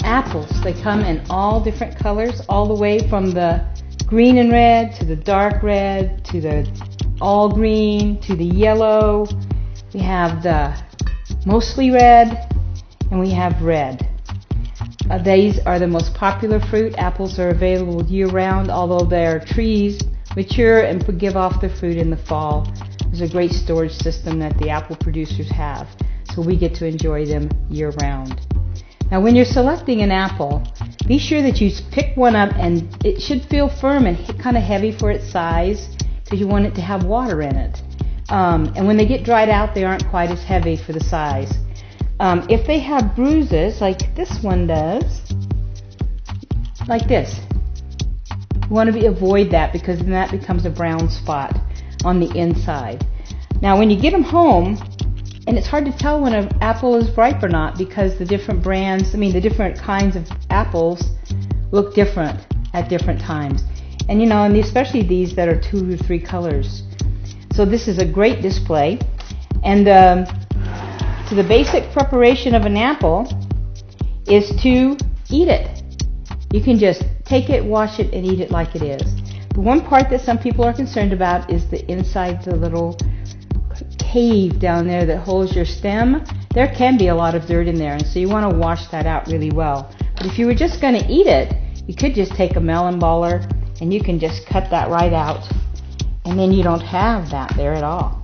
apples. They come in all different colors, all the way from the green and red to the dark red to the all green to the yellow. We have the mostly red and we have red. These are the most popular fruit. Apples are available year-round, although their trees mature and give off their fruit in the fall. There's a great storage system that the apple producers have, so we get to enjoy them year-round. Now, when you're selecting an apple, be sure that you pick one up, and it should feel firm and kind of heavy for its size, because you want it to have water in it. And when they get dried out, they aren't quite as heavy for the size. If they have bruises, like this one does, like this, you want to avoid that, because then that becomes a brown spot on the inside. Now, when you get them home, and it's hard to tell when an apple is ripe or not, because the different brands, the different kinds of apples look different at different times. And and especially these that are 2 or 3 colors. So this is a great display. And so the basic preparation of an apple is to eat it. You can just take it, wash it, and eat it like it is. The one part that some people are concerned about is the inside, the little cave down there that holds your stem. There can be a lot of dirt in there, and so you want to wash that out really well. But if you were just going to eat it, you could just take a melon baller and you can just cut that right out, and then you don't have that there at all.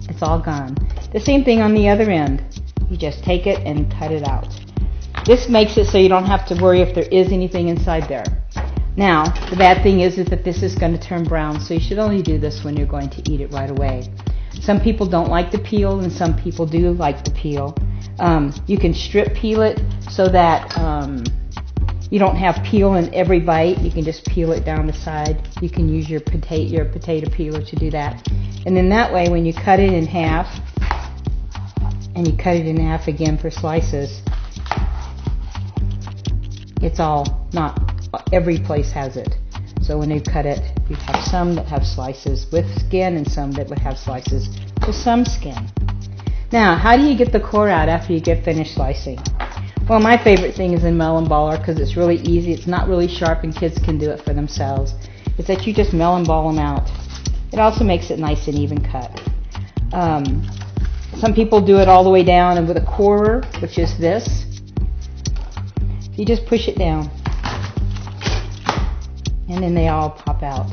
It's all gone. The same thing on the other end. You just take it and cut it out. This makes it so you don't have to worry if there is anything inside there. Now, the bad thing is that this is going to turn brown, so you should only do this when you're going to eat it right away. Some people don't like the peel, and some people do like the peel. You can strip peel it so that you don't have peel in every bite. You can just peel it down the side. You can use your potato peeler to do that. And then that way, when you cut it in half, and you cut it in half again for slices, it's all, not every place has it. So when you cut it, you have some that have slices with skin and some that would have slices with some skin. Now, how do you get the core out after you get finished slicing? Well, my favorite thing is in melon baller, because it's really easy. It's not really sharp and kids can do it for themselves. It's that you just melon ball them out. It also makes it nice and even cut. Some people do it all the way down, and with a corer, which is this, you just push it down, and then they all pop out.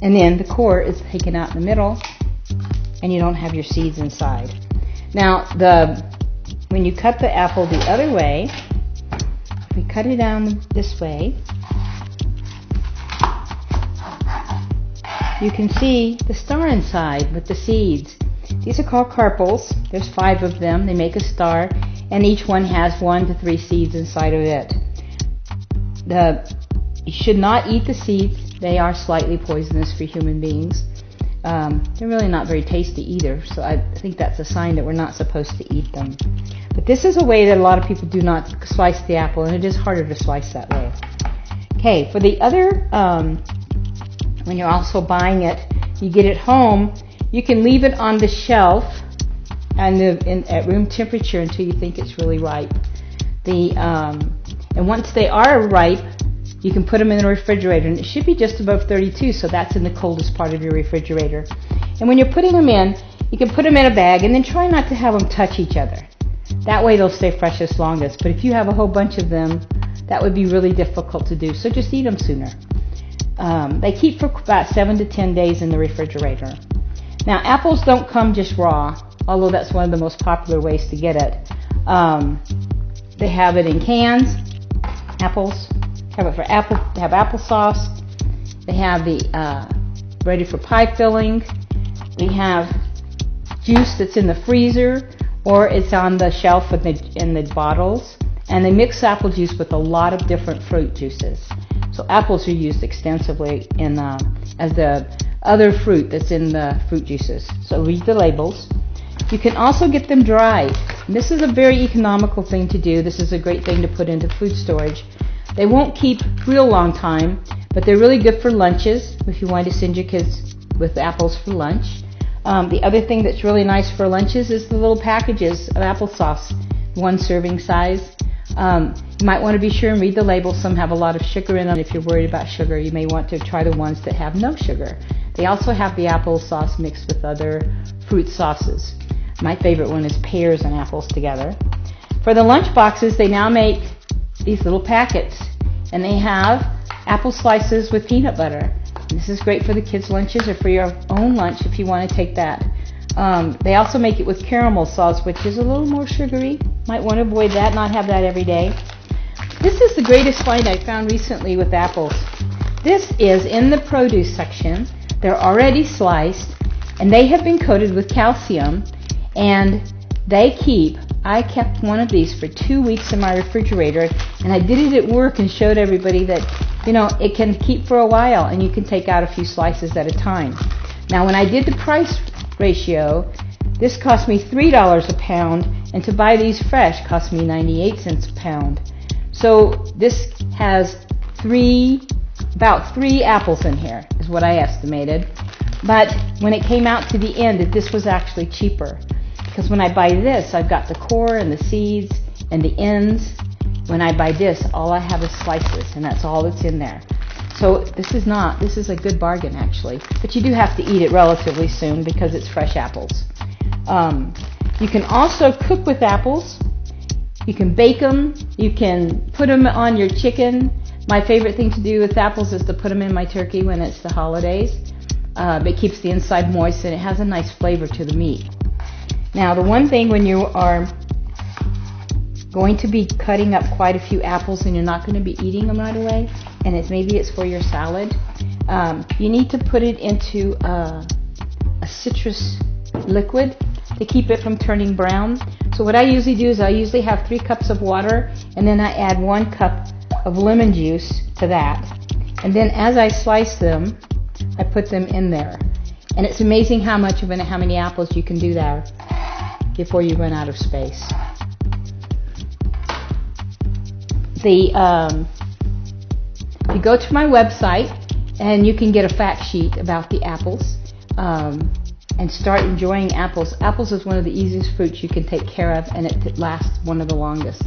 And then the core is taken out in the middle, and you don't have your seeds inside. Now, when you cut the apple the other way, we cut it down this way, you can see the star inside with the seeds. These are called carpels. There's 5 of them. They make a star, and each one has 1 to 3 seeds inside of it. You should not eat the seeds. They are slightly poisonous for human beings. They're really not very tasty either, so I think that's a sign that we're not supposed to eat them. But this is a way that a lot of people do not slice the apple, and it is harder to slice that way. Okay, for the other, when you're also buying it, you get it home, you can leave it on the shelf at room temperature until you think it's really ripe. And once they are ripe, you can put them in the refrigerator, and it should be just above 32, so that's in the coldest part of your refrigerator. And when you're putting them in, you can put them in a bag, and then try not to have them touch each other. That way they'll stay freshest longest. But if you have a whole bunch of them, that would be really difficult to do, so just eat them sooner. They keep for about 7 to 10 days in the refrigerator. Now, apples don't come just raw, although that's one of the most popular ways to get it. They have it in cans. Apples have it for apple. They have applesauce. They have the ready for pie filling. We have juice that's in the freezer, or it's on the shelf in the bottles. And they mix apple juice with a lot of different fruit juices. So apples are used extensively as the other fruit that's in the fruit juices. So read the labels. You can also get them dried. And this is a very economical thing to do. This is a great thing to put into food storage. They won't keep real long time, but they're really good for lunches if you want to send your kids with apples for lunch. The other thing that's really nice for lunches is the little packages of applesauce, 1 serving size. You might want to be sure and read the label. Some have a lot of sugar in them. If you're worried about sugar, you may want to try the ones that have no sugar. They also have the apple sauce mixed with other fruit sauces. My favorite one is pears and apples together. For the lunch boxes, they now make these little packets, and they have apple slices with peanut butter. This is great for the kids' lunches or for your own lunch if you want to take that. They also make it with caramel sauce, which is a little more sugary. Might want to avoid that, not have that every day. This is the greatest find I found recently with apples. This is in the produce section. They're already sliced, and they have been coated with calcium, and I kept one of these for 2 weeks in my refrigerator, and I did it at work and showed everybody that, it can keep for a while, and you can take out a few slices at a time. Now, when I did the price ratio, this cost me $3 a pound, and to buy these fresh cost me 98 cents a pound. So this has about three apples in here, is what I estimated. But when it came out to the end, this was actually cheaper. Because when I buy this, I've got the core and the seeds and the ends. When I buy this, all I have is slices, and that's all that's in there. So this is a good bargain, actually. But you do have to eat it relatively soon because it's fresh apples. You can also cook with apples. You can bake them. You can put them on your chicken. My favorite thing to do with apples is to put them in my turkey when it's the holidays. It keeps the inside moist, and it has a nice flavor to the meat. Now, the one thing when you are going to be cutting up quite a few apples and you're not going to be eating them right away, and maybe it's for your salad, you need to put it into a citrus liquid to keep it from turning brown. So what I usually do is I usually have 3 cups of water, and then I add 1 cup of lemon juice to that. And then as I slice them, I put them in there. And it's amazing how many apples you can do there before you run out of space. If you go to my website, and you can get a fact sheet about the apples, and start enjoying apples. Apples is one of the easiest fruits you can take care of, and it lasts one of the longest.